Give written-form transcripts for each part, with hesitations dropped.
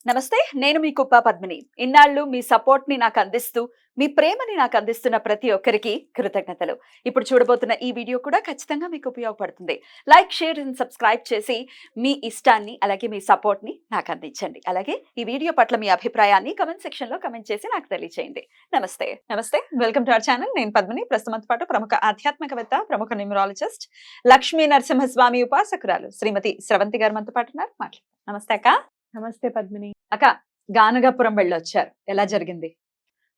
నమస్తే. నేను మీ కుప్ప పద్మిని. ఇన్నాళ్ళు మీ సపోర్ట్‌ని నాకందిస్తూ, మీ ప్రేమని నాకందిస్తున్న ప్రతి ఒక్కరికి కృతజ్ఞతలు. ఇప్పుడు చూడబోతున్న ఈ వీడియో కూడా ఖచ్చితంగా మీకు ఉపయోగపడుతుంది. లైక్, షేర్ అండ్ సబ్స్క్రైబ్ చేసి మీ ఇష్టాన్ని, అలాగే మీ సపోర్ట్‌ని నాకందించండి. అలాగే ఈ వీడియో పట్ల మీ అభిప్రాయాన్ని కామెంట్ సెక్షన్‌లో కామెంట్ చేసి నాకు తెలియజేయండి. నమస్తే. నమస్తే. Welcome to our channel. నేను పద్మిని. ప్రస్తుతంతో పాటు ప్రముఖ ఆధ్యాత్మికవేత్త, ప్రముఖ న్యూమరాలజిస్ట్, లక్ష్మీ నరసింహస్వామి ఉపాసకురాలు శ్రీమతి స్రవంతి గారు మనతో పాటు ఉన్నారు. మాట్లాడదాం. నమస్తే అక్క. నమస్తే పద్మిని. అక్క, గానగాపురం వెళ్ళొచ్చారు. ఎలా జరిగింది?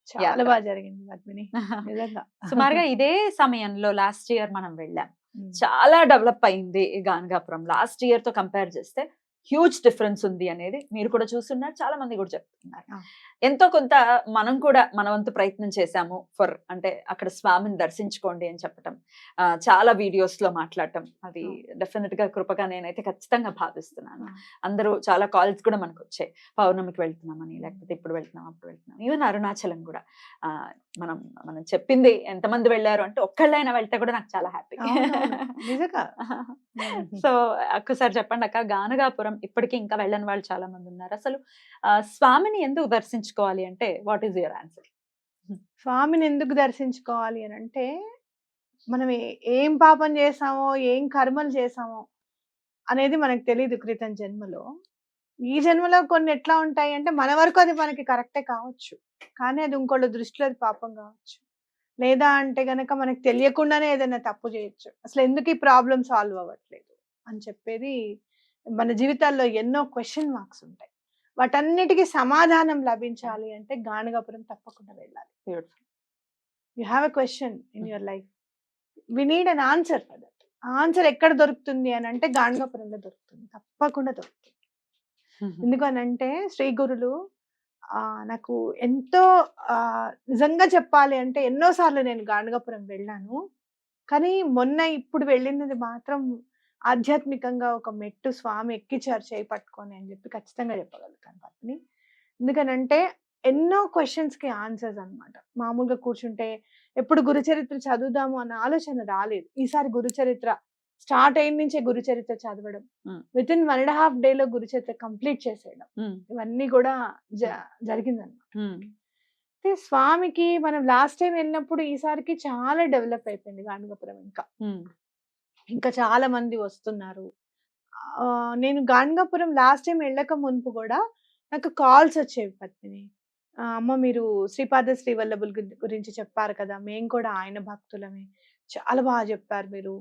చాలా యాత్ర. బాగా జరిగింది పద్మిని. నిజంగా. సుమారుగా ఇదే సమయంలో లాస్ట్ ఇయర్ మనం వెళ్ళాం. ఉమ్. చాలా డెవలప్ అయింది ఈ గానగాపురం. లాస్ట్ ఇయర్ తో కంపేర్ చేస్తే హ్యూజ్ డిఫరెన్స్ ఉంది అనేది మీరు కూడా చూస్తున్నారు, చాలా మంది కూడా చెప్తున్నారు. ఆ. ఎంతో కొంత మనం కూడా మన వంతు ప్రయత్నం చేశాము ఫర్ అంటే అక్కడ స్వామిని దర్శించుకోండి అని చెప్పటం, చాలా వీడియోస్ లో మాట్లాడటం, అది డెఫినెట్ గా కృపగా నేనైతే ఖచ్చితంగా భావిస్తున్నాను. అందరూ చాలా కాల్స్ కూడా మనకు వచ్చాయి, పౌర్ణమికి వెళ్తున్నామని, లేకపోతే ఇప్పుడు వెళ్తున్నాం అప్పుడు వెళ్తున్నాం. ఈవెన్ అరుణాచలం కూడా మనం మనం చెప్పింది ఎంతమంది వెళ్ళారు అంటే ఒక్కళ్ళైనా వెళ్తే కూడా నాకు చాలా హ్యాపీ. అవునవును. నిజంగా. సో ఒక్కసారి చెప్పండి అక్క, గానగాపురం ఇప్పటికీ ఇంకా వెళ్ళని వాళ్ళు చాలా మంది ఉన్నారు. అసలు స్వామిని ఎందుకు దర్శించుకోవాలి అంటే వాట్ ఈస్ యువర్ ఆన్సర్? స్వామిని ఎందుకు దర్శించుకోవాలి అని అంటే, మనం ఏం పాపం చేసామో, ఏం కర్మలు చేసామో అనేది మనకు తెలియదు క్రితం జన్మలో. ఈ జన్మలో కొన్ని ఎట్లా ఉంటాయి అంటే, మన వరకు అది మనకి కరెక్టే కావచ్చు, కానీ అది ఇంకోళ్ళ దృష్టిలో అది పాపం కావచ్చు. లేదా అంటే గనక మనకు తెలియకుండానే ఏదైనా తప్పు చేయొచ్చు. అసలు ఎందుకు ఈ ప్రాబ్లం సాల్వ్ అవ్వట్లేదు అని చెప్పేది, మన జీవితాల్లో ఎన్నో క్వశ్చన్ మార్క్స్ ఉంటాయి. వాటన్నిటికీ సమాధానం లభించాలి అంటే గానగాపురం తప్పకుండా వెళ్ళాలి. Beautiful. You have a question in your life, we need an answer for that. Answer ఎక్కడ దొరుకుతుంది అని అంటే గానగాపురంలో దొరుకుతుంది, తప్పకుండా దొరుకుతుంది. ఎందుకనంటే శ్రీ గురులు నాకు ఎంతో నిజంగా చెప్పాలి అంటే ఎన్నో సార్లు నేను గానగాపురం వెళ్ళాను. కానీ మొన్న ఇప్పుడు వెళ్ళినది మాత్రం ఆధ్యాత్మికంగా ఒక మెట్టు స్వామి ఎక్కిచ్చారు చేయి పట్టుకొని అని చెప్పి ఖచ్చితంగా చెప్పగలుగుతాను పత్ని. ఎందుకనంటే ఎన్నో క్వశ్చన్స్ కి ఆన్సర్స్ అన్నమాట. మామూలుగా కూర్చుంటే ఎప్పుడు గురుచరిత్ర చదువుదాము అన్న ఆలోచన రాలేదు. ఈసారి గురుచరిత్ర స్టార్ట్ అయిన నుంచే గురుచరిత్ర చదవడం, విత్ ఇన్ 1.5 డేలో గురుచరిత్ర కంప్లీట్ చేసేయడం, ఇవన్నీ కూడా జరిగిందన్నమాట. అయితే స్వామికి మనం లాస్ట్ టైం వెళ్ళినప్పుడు ఈసారికి చాలా డెవలప్ అయిపోయింది గానగాపురం. ఇంకా చాలా మంది వస్తున్నారు. నేను గానగాపురం లాస్ట్ టైం వెళ్ళక మునుపు కూడా నాకు కాల్స్ వచ్చేవి పద్మిని. అమ్మ మీరు శ్రీపాద శ్రీవల్లభుల గురించి చెప్పారు కదా, మేము కూడా ఆయన భక్తులమే, చాలా బాగా చెప్పారు మీరు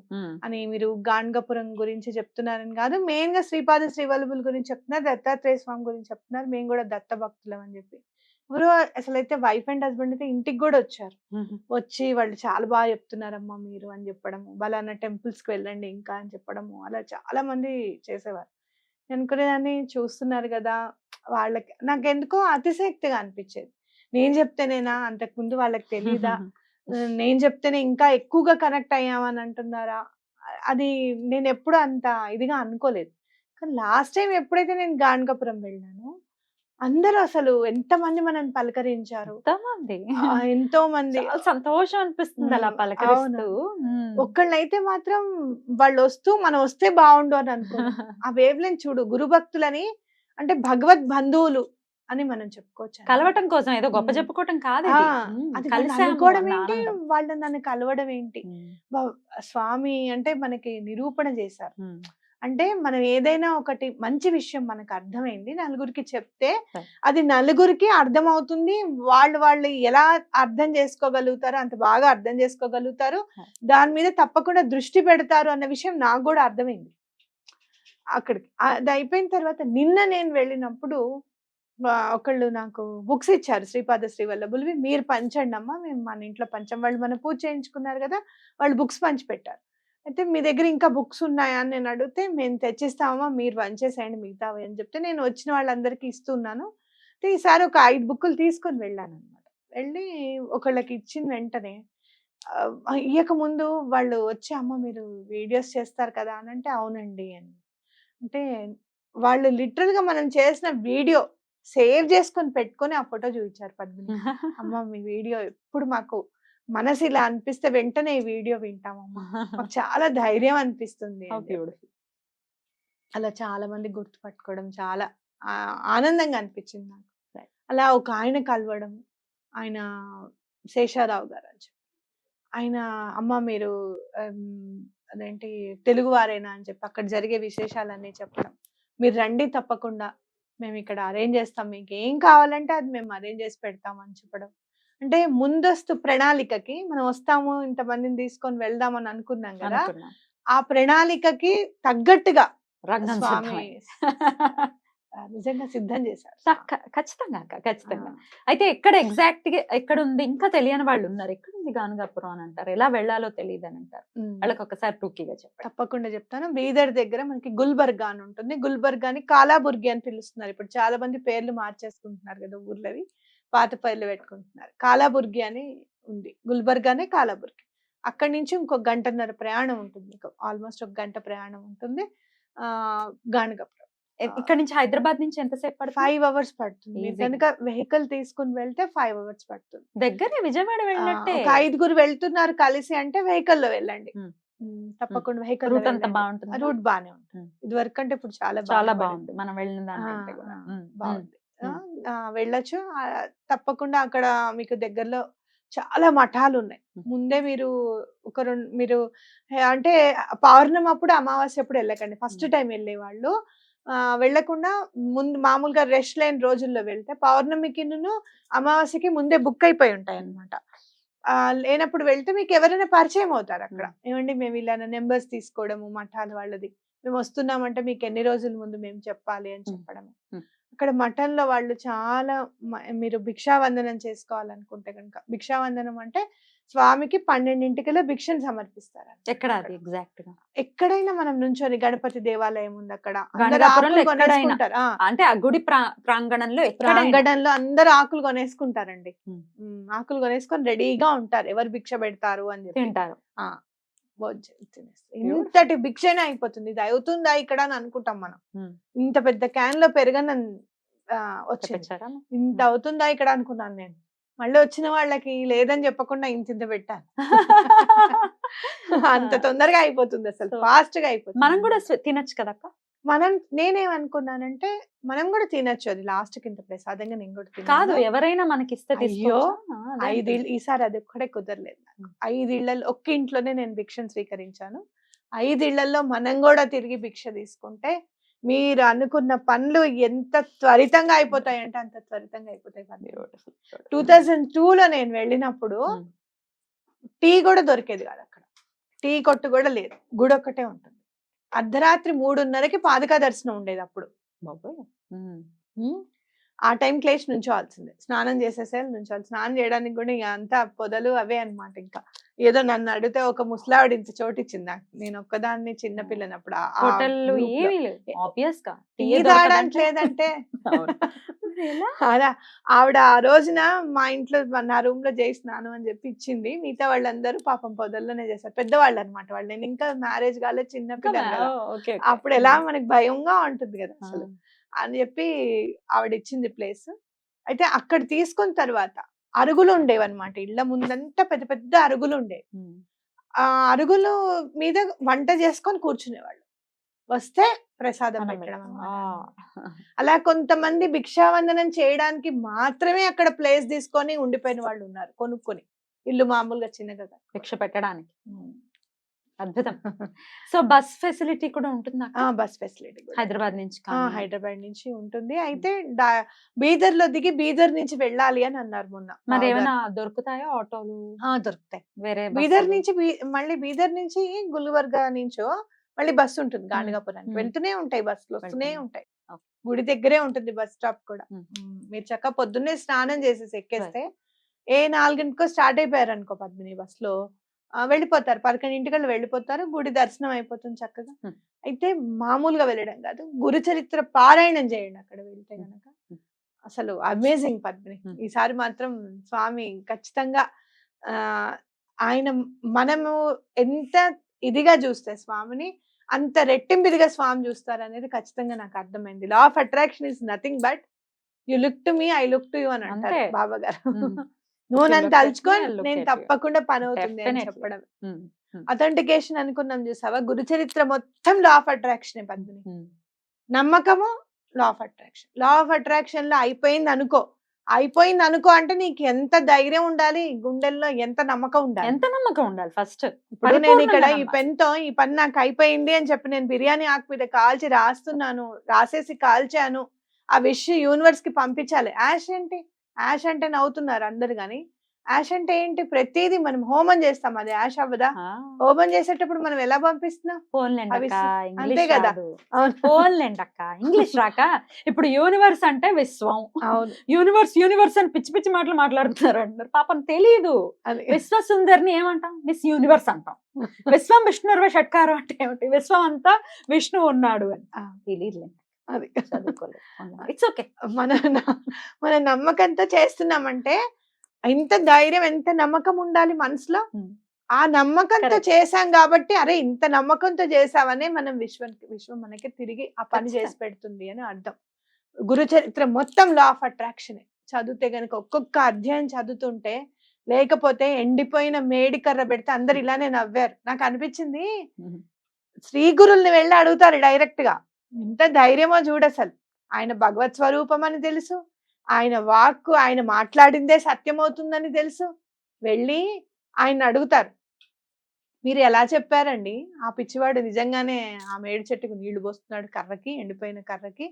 అని. మీరు గానగాపురం గురించి చెప్తున్నారని కాదు, మెయిన్ గా శ్రీపాద శ్రీవల్లభుల గురించి చెప్తున్నారు, దత్తాత్రేయ స్వామి గురించి చెప్తున్నారు, మేము కూడా దత్త భక్తులం అని చెప్పి. ఎవరో అసలైతే వైఫ్ అండ్ హస్బెండ్ అయితే ఇంటికి కూడా వచ్చారు. వచ్చి వాళ్ళు చాలా బాగా చెప్తున్నారమ్మా మీరు అని చెప్పడము, బలానా టెంపుల్స్ కి వెళ్ళండి ఇంకా అని చెప్పడము, అలా చాలా మంది చేసేవారు. నేను అనుకునేదాన్ని, చూస్తున్నారు కదా వాళ్ళకి, నాకెందుకో అతిశయక్తిగా అనిపించేది. నేను చెప్తేనేనా, అంతకు ముందు వాళ్ళకి తెలీదా, నేను చెప్తేనే ఇంకా ఎక్కువగా కనెక్ట్ అయ్యామని అంటున్నారా, అది నేను ఎప్పుడు అంత ఇదిగా అనుకోలేదు. కానీ లాస్ట్ టైం ఎప్పుడైతే నేను గానగాపురం వెళ్ళానో అందరూ అసలు ఎంతమంది మనల్ని పలకరించారు, ఎంతో మంది. చాలా సంతోషం అనిపిస్తుంది అలా పలకరిస్తూ. ఒక్కళ్ళైతే మాత్రం వాళ్ళు వస్తూ మనం వస్తే బాగుండు అని అనుకున్నాం. ఆ వేవ్ లెంత్ చూడు, గురు భక్తులని అంటే భగవద్ బంధువులు అని మనం చెప్పుకోవచ్చు. కలవటం కోసం ఏదో గొప్ప చెప్పుకోవటం కాదు, అది కలుసుకోవడం ఏంటి, వాళ్ళు నన్ను కలవడం ఏంటి. స్వామి అంటే మనకి నిరూపణ చేశారు. అంటే మనం ఏదైనా ఒకటి మంచి విషయం మనకు అర్థమైంది, నలుగురికి చెప్తే అది నలుగురికి అర్థమవుతుంది. వాళ్ళు ఎలా అర్థం చేసుకోగలుగుతారో అంత బాగా అర్థం చేసుకోగలుగుతారు, దాని మీద తప్పకుండా దృష్టి పెడతారు అన్న విషయం నాకు కూడా అర్థమైంది అక్కడికి. అది అయిపోయిన తర్వాత నిన్న నేను వెళ్ళినప్పుడు ఒకళ్ళు నాకు బుక్స్ ఇచ్చారు, శ్రీపాద శ్రీవల్లభులవి, మీరు పంచండి అమ్మా, మేము మన ఇంట్లో పంచం. వాళ్ళు మన పూజ చేయించుకున్నారు కదా, వాళ్ళు బుక్స్ పంచి పెట్టారు. అయితే మీ దగ్గర ఇంకా బుక్స్ ఉన్నాయా అని నేను అడిగితే, మేము తెచ్చిస్తామమ్మా, మీరు పంచేసేయండి మిగతావి అని చెప్తే, నేను వచ్చిన వాళ్ళందరికీ ఇస్తున్నాను. అయితే ఈసారి ఒక 5 బుక్కులు తీసుకొని వెళ్ళాను అనమాట. వెళ్ళి ఒకళ్ళకి ఇచ్చిన వెంటనే ఇయ్యక ముందు వాళ్ళు వచ్చి, అమ్మ మీరు వీడియోస్ చేస్తారు కదా అని అంటే, అవునండి అని అంటే, వాళ్ళు లిటరల్ గా మనం చేసిన వీడియో సేవ్ చేసుకొని పెట్టుకొని ఆ ఫోటో చూపించారు పద్మిని. అమ్మ మీ వీడియో ఎప్పుడు మాకు మనసు ఇలా అనిపిస్తే వెంటనే ఈ వీడియో వింటామమ్మా, మాకు చాలా ధైర్యం అనిపిస్తుంది. అలా చాలా మంది గుర్తుపట్టుకోవడం చాలా ఆనందంగా అనిపించింది నాకు. Right. అలా ఒక ఆయన కలవడం, ఆయన శేషారావు గారు అని చెప్పి. ఆయన అమ్మ మీరు అదేంటి తెలుగు వారేనా అని చెప్పి అక్కడ జరిగే విశేషాలన్నీ చెప్పడం. మీరు రండి తప్పకుండా. మేము ఇక్కడ అరేంజ్ చేస్తాం. మీకు ఏం కావాలంటే అది మేము అరేంజ్ చేసి పెడతాం అని చెప్పడం. అంటే ముందస్తు ప్రణాళికకి మనం వస్తాము, ఇంతమందిని తీసుకొని వెళ్దాం అని అనుకున్నాం కదా. అనుకున్నా. ఆ ప్రణాళికకి తగ్గట్టుగా రంగం స్వామి సిద్ధమైంది. నిజంగా సిద్ధం చేశారు. ఖచ్చితంగా అక్క, ఖచ్చితంగా. అయితే ఎక్కడ ఎగ్జాక్ట్ గా ఎక్కడ ఉంది ఇంకా తెలియని వాళ్ళు ఉన్నారు. ఎక్కడ ఉంది గానుగాపురం అని అంటారు, ఎలా వెళ్ళాలో తెలియదు అని అంటారు. వాళ్ళకి ఒకసారి టూకీగా చెప్పండి. తప్పకుండా చెప్తాను. బీదర్ దగ్గర మనకి గుల్బర్గా అని ఉంటుంది. గుల్బర్గాని కాలాబుర్గి అని పిలుస్తున్నారు. ఇప్పుడు చాలా మంది పేర్లు మార్చేసుకుంటున్నారు కదా ఊర్లవి, పాత పేర్లు పెట్టుకుంటున్నారు. కాలాబుర్గి అని ఉంది. గుల్బర్గానే కాలాబుర్గి. అక్కడి నుంచి ఇంకో గంటన్నర ప్రయాణం ఉంటుంది. ఆల్మోస్ట్ ఒక గంట ప్రయాణం ఉంటుంది. గానుగాపురం ఇక్కడ నుంచి హైదరాబాద్ నుంచి ఎంతసేపు పడుతుంది? 5 hours పడుతుంది. మీరు కనుక వెహికల్ తీసుకుని వెళ్తే 5 hours పడుతుంది. దగ్గరే, విజయవాడ వెళ్ళినట్టే. ఒక 5గురు వెళ్తున్నారు కలిసి అంటే వెహికల్ లో వెళ్ళండి. తప్పకుండా వెహికల్ రూట్ అంతా బాగుంటుంది. రూట్ బానే ఉంటుంది. ఇది వరకు అంటే ఇప్పుడు చాలా బాగుంది. మనం వెళ్ళిన దానికంటే కూడా బాగుంది. వెళ్ళొచ్చు. తప్పకుండా అక్కడ మీకు దగ్గరలో చాలా మఠాలు ఉన్నాయి. ముందే మీరు మీరు అంటే పౌర్ణమి అప్పుడు అమావాస్య అప్పుడు వెళ్ళకండి. ఫస్ట్ టైం వెళ్ళే వాళ్ళు వెళ్ళకుండా ముందు మామూలుగా రెస్ట్ లేని రోజుల్లో వెళ్తే పౌర్ణమికి అమావాస్యకి ముందే బుక్ అయిపోయి ఉంటాయి అన్నమాట. లేనప్పుడు వెళ్తే మీకు ఎవరైనా పరిచయం అవుతారు అక్కడ. ఏమండి మేము ఇలా నెంబర్స్ తీసుకోవడము, మఠాలు వాళ్ళది, మేము వస్తున్నామంటే మీకు ఎన్ని రోజుల ముందు మేము చెప్పాలి అని చెప్పడము. అక్కడ మఠంలో వాళ్ళు చాలా మీరు భిక్షావందనం చేసుకోవాలనుకుంటే కనుక, భిక్షావందనం అంటే స్వామికి 12 భిక్షను సమర్పిస్తారు. ఎక్కడ అది ఎగ్జాక్ట్ గా? ఎక్కడైనా మనం నుంచొని గణపతి దేవాలయం ఉంది అక్కడ, అంటే ఆ గుడి ప్రాంగణంలో అందరు ఆకులు కొనేసుకుంటారండి. ఆకులు కొనేసుకొని రెడీగా ఉంటారు ఎవరు భిక్ష పెడతారు అని చెప్పి తింటారు. ఇంతటి భిక్షనే అయిపోతుంది. ఇది అవుతుందా ఇక్కడ అని అనుకుంటాం మనం. ఇంత పెద్ద క్యాన్ లో పెరగన వచ్చింది, ఇంత అవుతుందా ఇక్కడ అనుకున్నాను నేను. మళ్ళీ వచ్చిన వాళ్ళకి లేదని చెప్పకుండా ఇంత పెట్టాను. అంత తొందరగా అయిపోతుంది, అసలు ఫాస్ట్ గా అయిపోతుంది. మనం కూడా తినొచ్చు కదక్క. నేనేమనుకున్నానంటే మనం కూడా తినొచ్చు, అది లాస్ట్ కి ఇంత ప్రసాదంగా నేను కూడా తిన్నాను. కాదు, ఎవరైనా మనకి ఇస్తే అయ్యో 5 ఇళ్ళు ఈసారి అది ఒక్కడే కుదరలేదు నాకు. 5 ఇళ్లలో ఒక్క ఇంట్లోనే నేను భిక్షను స్వీకరించాను. 5 ఇళ్లలో మనం కూడా తిరిగి భిక్ష తీసుకుంటే మీరు అనుకున్న పనులు ఎంత త్వరితంగా అయిపోతాయి అంటే అంత త్వరితంగా అయిపోతాయి. 2002లో నేను వెళ్ళినప్పుడు టీ కూడా దొరికేది కాదు అక్కడ. టీ కొట్టు కూడా లేదు, గుడి ఒక్కటే ఉంటుంది. అర్ధరాత్రి 3:30కి పాదుకా దర్శనం ఉండేది అప్పుడు. ఆ టైంకి లేచి నుంచోవాల్సిందే. స్నానం చేసేసేయాలి, నుంచోవాలి. స్నానం చేయడానికి కూడా ఇక అంతా పొదలు అవే అన్నమాట. ఇంకా ఏదో నన్ను అడిగితే ఒక ముసలావిడ ఇంత చోటు ఇచ్చింది నాకు. నేను ఒక్కదాన్ని చిన్న పిల్లనప్పుడు లేదంటే అలా ఆవిడ ఆ రోజున మా ఇంట్లో నా రూమ్ లో చేయి స్నానం అని చెప్పి ఇచ్చింది. మిగతా వాళ్ళందరూ పాపం పొదల్లోనే చేశారు, పెద్దవాళ్ళు అనమాట వాళ్ళు. నేను ఇంకా మ్యారేజ్ కాలేదు, చిన్న పిల్లలు. అప్పుడు ఎలా మనకి భయంగా ఉంటుంది కదా అసలు అని చెప్పి ఆవిడ ఇచ్చింది ప్లేస్. అయితే అక్కడ తీసుకున్న తర్వాత అరుగులు ఉండేవన్నమాట. ఇళ్ల ముందంతా పెద్ద పెద్ద అరుగులు ఉండేవి. ఆ అరుగులు మీద వంట చేసుకొని కూర్చునేవాళ్ళు, వస్తే ప్రసాదం పెట్టడం అన్నమాట. అలా కొంతమంది భిక్షావందనం చేయడానికి మాత్రమే అక్కడ ప్లేస్ తీసుకొని ఉండిపోయిన వాళ్ళు ఉన్నారు, కొనుక్కొని ఇల్లు మామూలుగా చిన్నగా భిక్ష పెట్టడానికి. అద్భుతం. సో బస్ ఫెసిలిటీ కూడా ఉంటుంది. బస్ ఫెసిలిటీ హైదరాబాద్ నుంచి ఉంటుంది. అయితే బీదర్ లో దిగి బీదర్ నుంచి వెళ్ళాలి అని అన్నారు మొన్న. మరి ఏమైనా దొరుకుతాయా ఆటోలు? దొరుకుతాయి. వేరే బీదర్ నుంచి మళ్ళీ బీదర్ నుంచి గుల్బర్గా నుంచో మళ్ళీ బస్సు ఉంటుంది గానుగాపురానికి. వెళ్తూనే ఉంటాయి బస్సులు, వస్తూనే ఉంటాయి. గుడి దగ్గరే ఉంటుంది బస్ స్టాప్ కూడా. మీరు చక్కగా పొద్దున్నే స్నానం చేసేసి ఎక్కేస్తే 4:00కో స్టార్ట్ అయిపోయారు అనుకో పద్మిని బస్ లో, వెళ్ళిపోతారు. 11:00కల్లా వెళ్ళిపోతారు. గుడి దర్శనం అయిపోతుంది చక్కగా. అయితే మామూలుగా వెళ్ళడం కాదు, గురు చరిత్ర పారాయణం చేయండి అక్కడ వెళ్తే గనక. అసలు అమేజింగ్ పద్మిని. ఈసారి మాత్రం స్వామి ఖచ్చితంగా ఆయన మనము ఎంత ఇదిగా చూస్తే స్వామిని అంత రెట్టింపిదిగా స్వామి చూస్తారు అనేది ఖచ్చితంగా నాకు అర్థమైంది. Law of attraction is nothing but you look to me, I look to you అని అంటారు బాబా గారు. నువ్వు నన్ను తలుచుకొని నేను తప్పకుండా పని అవుతుంది అని చెప్పడం. అథెంటికేషన్ అనుకున్నాం చూసావా, గురు చరిత్ర మొత్తం లా ఆఫ్ అట్రాక్షన్ పద్మిని. నమ్మకము లా ఆఫ్ అట్రాక్షన్ లో అయిపోయింది అనుకో అంటే నీకు ఎంత ధైర్యం ఉండాలి, గుండెల్లో ఎంత నమ్మకం ఉండాలి. ఎంత నమ్మకం ఉండాలి ఫస్ట్. ఇప్పుడు నేను ఇక్కడ ఈ పెన్ తో ఈ పని నాకు అయిపోయింది అని చెప్పి నేను బిర్యానీ ఆకు మీద కాల్చి రాసేసి కాల్చాను, ఆ విష్ యూనివర్స్ కి పంపించాలి. యాష్ అంటే నవ్వుతున్నారు అందరు, కానీ యాష్ అంటే ఏంటి? ప్రతిదీ మనం హోమం చేస్తాం, అది యాష్ అవ్వదా? హోమం చేసేటప్పుడు మనం ఎలా పంపిస్తున్నాం? ఫోన్లేండి అక్క, అంతే ఇంగ్లీష్ కదా. రాదు. ఫోన్లేండి అక్క, ఇంగ్లీష్ రాక. ఇప్పుడు యూనివర్స్ అంటే విశ్వం, అవును, యూనివర్స్ అని పిచ్చి పిచ్చి మాటలు మాట్లాడుతున్నారు అంటారు. పాపం తెలియదు. అది విశ్వ సుందరిని ఏమంటాం? మిస్ యూనివర్స్ అంటాం. విశ్వం విష్ణుర్వ షట్కారం అంటే ఏమిటి? విశ్వం అంతా విష్ణువు ఉన్నాడు అని తెలియదులే. అది చదువుకోలేదు. It's okay. మన నమ్మకంతో చేస్తున్నామంటే ఎంత ధైర్యం, ఎంత నమ్మకం ఉండాలి మనసులో. ఆ నమ్మకంతో Correct. చేశాం కాబట్టి, అరే ఇంత నమ్మకంతో చేసావనే మనం విశ్వం మనకి తిరిగి ఆ పని చేసి పెడుతుంది అని అర్థం. గురు చరిత్ర మొత్తం లా ఆఫ్ అట్రాక్షన్ చదివితే గనుక, ఒక్కొక్క అధ్యాయం చదువుతుంటే, లేకపోతే ఎండిపోయిన మేడి కర్ర పెడితే అందరు ఇలానే నవ్వారు. నాకు అనిపించింది శ్రీ గురుల్ని వెళ్ళి అడుగుతారు డైరెక్ట్ గా. ఎంత ధైర్యమో చూడసలు. ఆయన భగవత్ స్వరూపం అని తెలుసు, ఆయన వాక్కు, ఆయన మాట్లాడిందే సత్యమవుతుందని తెలుసు. వెళ్ళి ఆయన అడుగుతారు, మీరు ఎలా చెప్పారండి? ఆ పిచ్చివాడు నిజంగానే ఆ మేడి చెట్టుకు నీళ్లు పోస్తున్నాడు, కర్రకి, ఎండిపోయిన కర్రకి.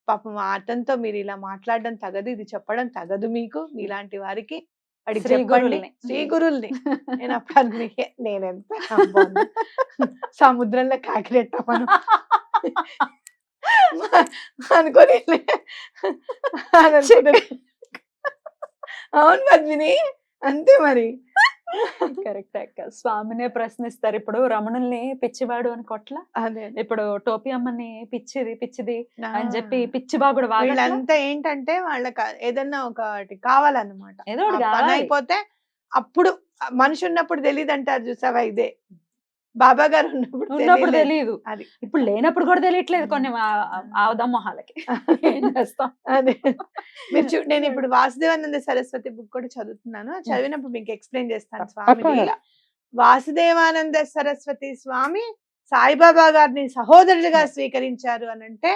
పాపం అతనితో మీరు ఇలా మాట్లాడడం తగదు, ఇది చెప్పడం తగదు మీకు, మీలాంటి వారికి. వాడికి శ్రీ చెప్పండి. గురుల్ని. శ్రీ గురుల్ని. నేను అప్పుడు నేనెంత నవ్వాను. సముద్రంలో కాకిరెట్టమను అనుకోని అవును పద్మిని, అంతే మరి. కరెక్ట్ అక్క. స్వామినే ప్రశ్నిస్తారు. ఇప్పుడు రమణుల్ని పిచ్చివాడు అని కొట్ల, అదే ఇప్పుడు టోపీ అమ్మని పిచ్చిది అని చెప్పి పిచ్చి బాగుడు వీళ్ళంతా ఏంటంటే వాళ్ళకి ఏదన్నా ఒకటి కావాలన్నమాట. ఏదో ఒకటి ఆ పని కావాలి. అయిపోతే అప్పుడు మనిషి ఉన్నప్పుడు తెలియదు అంటారు చూసావా, ఇదే బాబా గారు ఉన్నప్పుడు ఉన్నప్పుడు తెలియదు, అది ఇప్పుడు లేనప్పుడు కూడా తెలియట్లేదు కొన్ని ఆవదమ్మహాలకి. ఏం చేస్తాం? అదే నేను ఇప్పుడు వాసుదేవానంద సరస్వతి బుక్ కూడా చదువుతున్నాను. చదివినప్పుడు మీకు ఎక్స్ప్లెయిన్ చేస్తాను స్వామి. తప్పకుండా. వాసుదేవానంద సరస్వతి స్వామి సాయిబాబా గారిని సహోదరుడిగా స్వీకరించారు అని అంటే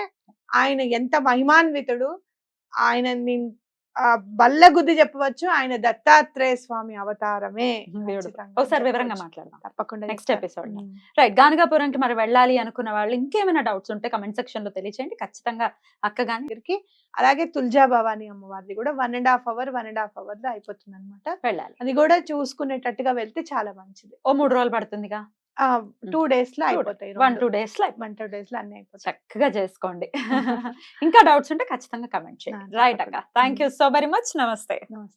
ఆయన ఎంత మహిమాన్వితుడు. ఆయన బల్ల గుద్ది చెప్పవచ్చు, ఆయన దత్తాత్రేయ స్వామి అవతారమే. ఒకసారి వివరంగా మాట్లాడదాం తప్పకుండా నెక్స్ట్ ఎపిసోడ్ లో. రైట్, గానగాపురంకి మరి వెళ్ళాలి అనుకున్న వాళ్ళు ఇంకేమైనా డౌట్స్ ఉంటే కమెంట్ సెక్షన్ లో తెలియచేయండి. ఖచ్చితంగా అక్క గాని దగ్గరికి. అలాగే తుల్జా భవాని అమ్మవారిది కూడా 1.5 hour లో అయిపోతుంది అనమాట. వెళ్ళాలి. అది కూడా చూసుకునేటట్టుగా వెళ్తే చాలా మంచిది. ఓ 3 రోజులు పడుతుందిగా. 2 days లో అయిపోతాయి. 1-2 days లో 1-2 days లో అన్ని అయిపోతాయి. చక్కగా చేసుకోండి. ఇంకా డౌట్స్ ఉంటే ఖచ్చితంగా కమెంట్ చేయండి. రైట్ అక్క, thank you so very much. నమస్తే. నమస్తే.